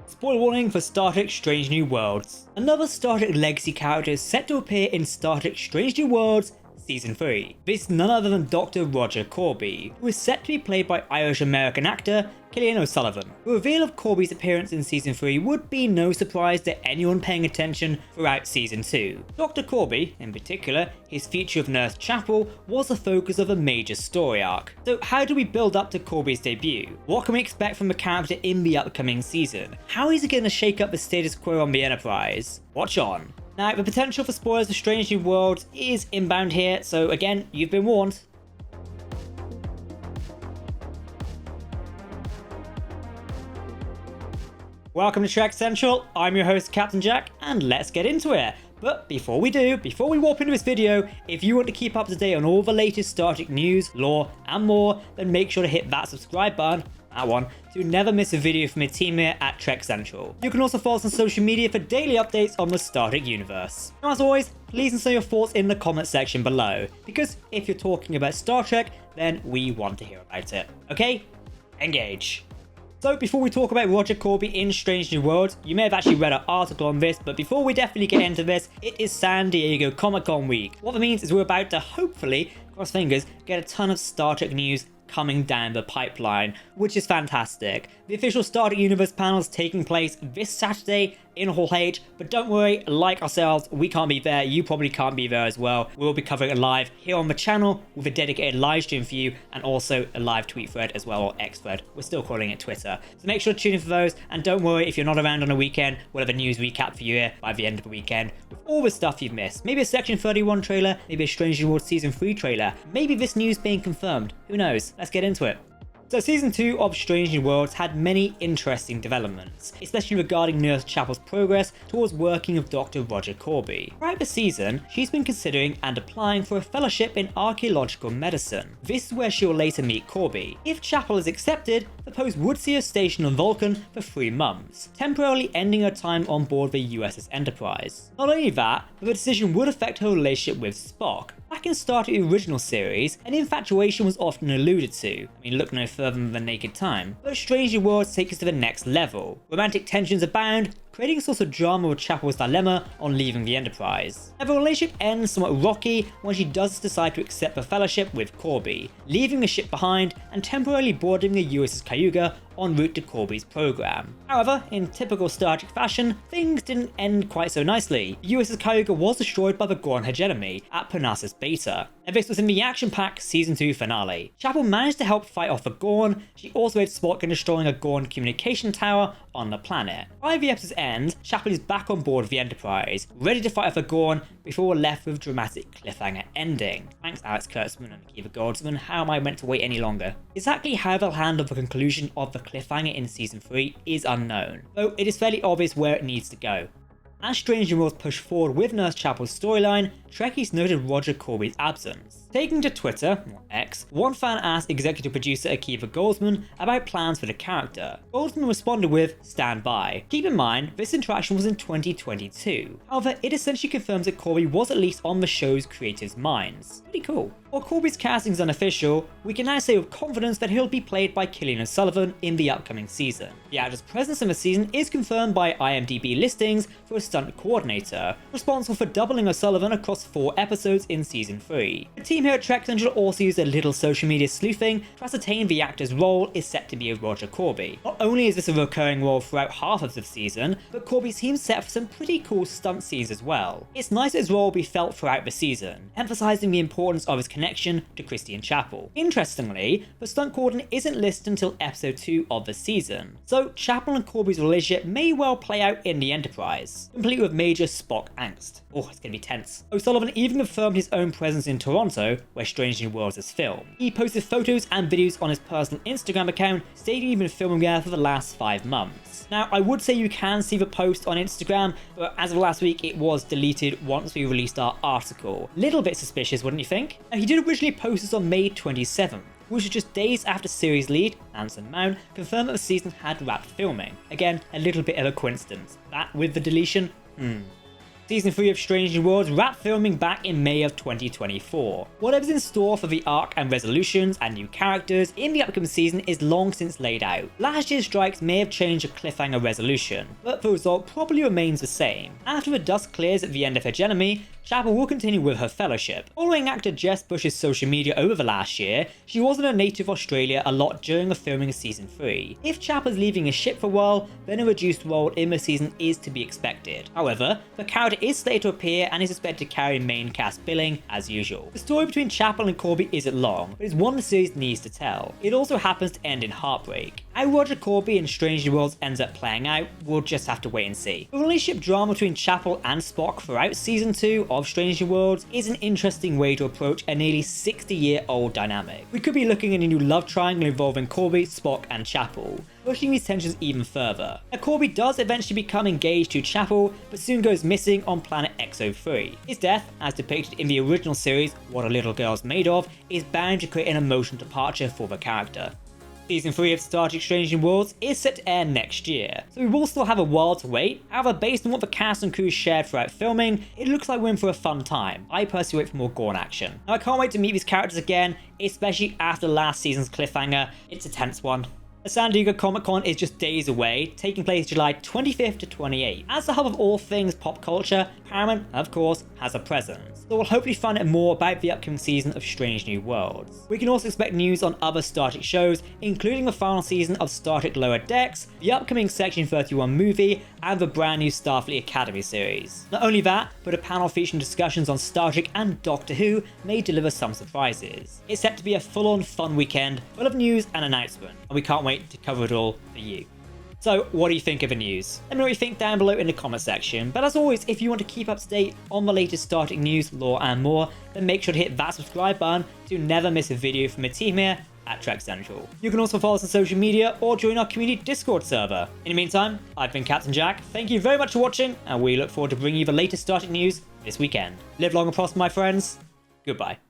Spoiler warning for Star Trek Strange New Worlds. Another Star Trek Legacy character is set to appear in Star Trek Strange New Worlds Season 3. This is none other than Dr Roger Korby, who is set to be played by Irish-American actor Cillian O'Sullivan. The reveal of Korby's appearance in Season 3 would be no surprise to anyone paying attention throughout Season 2. Dr Korby, in particular, his future of Nurse Chapel, was the focus of a major story arc. So how do we build up to Korby's debut? What can we expect from the character in the upcoming season? How is he going to shake up the status quo on the Enterprise? Watch on. Now, the potential for spoilers for Strange New Worlds is inbound here, so again, you've been warned. Welcome to Trek Central, I'm your host Captain Jack, and let's get into it. But before we warp into this video, if you want to keep up to date on all the latest Star Trek news, lore, and more, then make sure to hit that subscribe button, that one, to never miss a video from your team here at Trek Central. You can also follow us on social media for daily updates on the Star Trek universe. Now, as always, please answer your thoughts in the comment section below, because if you're talking about Star Trek, then we want to hear about it. Okay? Engage. So before we talk about Roger Korby in Strange New Worlds, you may have actually read an article on this, but before we definitely get into this, it is San Diego Comic-Con week. What that means is we're about to hopefully, cross fingers, get a ton of Star Trek news coming down the pipeline, which is fantastic. The official Star Trek Universe panel is taking place this Saturday in Hall H, but don't worry, like ourselves, we can't be there, you probably can't be there as well. We'll be covering it live here on the channel with a dedicated live stream for you and also a live tweet thread as well, or X thread. We're still calling it Twitter. So make sure to tune in for those, and don't worry if you're not around on a weekend, we'll have a news recap for you here by the end of the weekend with all the stuff you've missed. Maybe a Section 31 trailer, maybe a Strange New Worlds Season 3 trailer, maybe this news being confirmed. Who knows? Let's get into it. So Season 2 of Strange New Worlds had many interesting developments, especially regarding Nurse Chapel's progress towards working with Dr Roger Korby. Throughout the season, she's been considering and applying for a fellowship in archaeological medicine. This is where she will later meet Korby. If Chapel is accepted, the post would see her stationed on Vulcan for 3 months, temporarily ending her time on board the USS Enterprise. Not only that, but the decision would affect her relationship with Spock. Back in Star Trek original series, an infatuation was often alluded to. I mean, look no further than The Naked Time. But Strange New Worlds takes us to the next level. Romantic tensions abound, creating a source of drama with Chapel's dilemma on leaving the Enterprise. Now, the relationship ends somewhat rocky when she does decide to accept the fellowship with Korby, leaving the ship behind and temporarily boarding the USS Cayuga en route to Korby's program. However, in typical Star Trek fashion, things didn't end quite so nicely. The USS Cayuga was destroyed by the Gorn hegemony at Parnassus Beta, and this was in the action-packed Season 2 finale. Chapel managed to help fight off the Gorn. She also aided Spock in destroying a Gorn communication tower on the planet. By the episode's end, Chapel is back on board of the Enterprise, ready to fight off the Gorn before we're left with a dramatic cliffhanger ending. Thanks Alex Kurtzman and Akiva Goldsman, how am I meant to wait any longer? Exactly how they'll handle the conclusion of the cliffhanger in Season 3 is unknown, though it is fairly obvious where it needs to go. As Strange New Worlds pushed forward with Nurse Chapel's storyline, Trekkies noted Roger Korby's absence. Taking to Twitter, or X, one fan asked executive producer Akiva Goldsman about plans for the character. Goldsman responded with, "Stand by." Keep in mind, this interaction was in 2022. However, it essentially confirms that Korby was at least on the show's creatives' minds. Pretty cool. While Korby's casting is unofficial, we can now say with confidence that he'll be played by Cillian O'Sullivan in the upcoming season. The actor's presence in the season is confirmed by IMDb listings for a stunt coordinator, responsible for doubling O'Sullivan across 4 episodes in Season 3. The team here at Trek Central also used a little social media sleuthing to ascertain the actor's role is set to be of Roger Korby. Not only is this a recurring role throughout half of the season, but Korby seems set for some pretty cool stunt scenes as well. It's nice that his role will be felt throughout the season, emphasizing the importance of his connection to Christian Chapel. Interestingly, the stunt coordinator isn't listed until episode 2 of the season, so Chapel and Korby's relationship may well play out in the Enterprise, complete with major Spock angst. Oh, it's gonna be tense. O'Sullivan even confirmed his own presence in Toronto, where Strange New Worlds is filmed. He posted photos and videos on his personal Instagram account, stating he'd been filming there for the last 5 months. Now, I would say you can see the post on Instagram, but as of last week, it was deleted once we released our article. Little bit suspicious, wouldn't you think? Now, he did originally post this on May 27th, which was just days after series lead, Anson Mount, confirmed that the season had wrapped filming. Again, a little bit of a coincidence. That with the deletion, Season 3 of Strange New Worlds wrapped filming back in May of 2024. Whatever's in store for the arc and resolutions and new characters in the upcoming season is long since laid out. Last year's strikes may have changed the cliffhanger resolution, but the result probably remains the same. After the dust clears at the end of Hegemony, Chapel will continue with her fellowship. Following actor Jess Bush's social media over the last year, she was in her native Australia a lot during the filming of Season 3. If Chapel's leaving his ship for a while, then a reduced role in the season is to be expected. However, the character is slated to appear and is expected to carry main cast billing as usual. The story between Chapel and Korby isn't long, but it's one the series needs to tell. It also happens to end in heartbreak. How Roger Korby and Strange New Worlds ends up playing out, we'll just have to wait and see. The relationship drama between Chapel and Spock throughout Season 2 of Strange New Worlds is an interesting way to approach a nearly 60-year-old dynamic. We could be looking at a new love triangle involving Korby, Spock, and Chapel, pushing these tensions even further. Now, Korby does eventually become engaged to Chapel, but soon goes missing on planet XO3. His death, as depicted in the original series What a Little Girl's Made Of, is bound to create an emotional departure for the character. Season 3 of Star Trek Strange New Worlds is set to air next year, so we will still have a while to wait. However, based on what the cast and crew shared throughout filming, it looks like we're in for a fun time. I personally wait for more Gorn action. Now, I can't wait to meet these characters again, especially after last season's cliffhanger. It's a tense one. The San Diego Comic-Con is just days away, taking place July 25th to 28th. As the hub of all things pop culture, Paramount, of course, has a presence, so we'll hopefully find out more about the upcoming season of Strange New Worlds. We can also expect news on other Star Trek shows, including the final season of Star Trek Lower Decks, the upcoming Section 31 movie, and the brand new Starfleet Academy series. Not only that, but a panel featuring discussions on Star Trek and Doctor Who may deliver some surprises. It's set to be a full-on fun weekend, full of news and announcement, and we can't wait to cover it all for you. So what do you think of the news? Let me know what you think down below in the comment section. But as always, if you want to keep up to date on the latest Star Trek news, lore and more, then make sure to hit that subscribe button to never miss a video from the team here at Trek Central. You can also follow us on social media or join our community Discord server. In the meantime, I've been Captain Jack. Thank you very much for watching, and we look forward to bringing you the latest Star Trek news this weekend. Live long and prosper, my friends. Goodbye.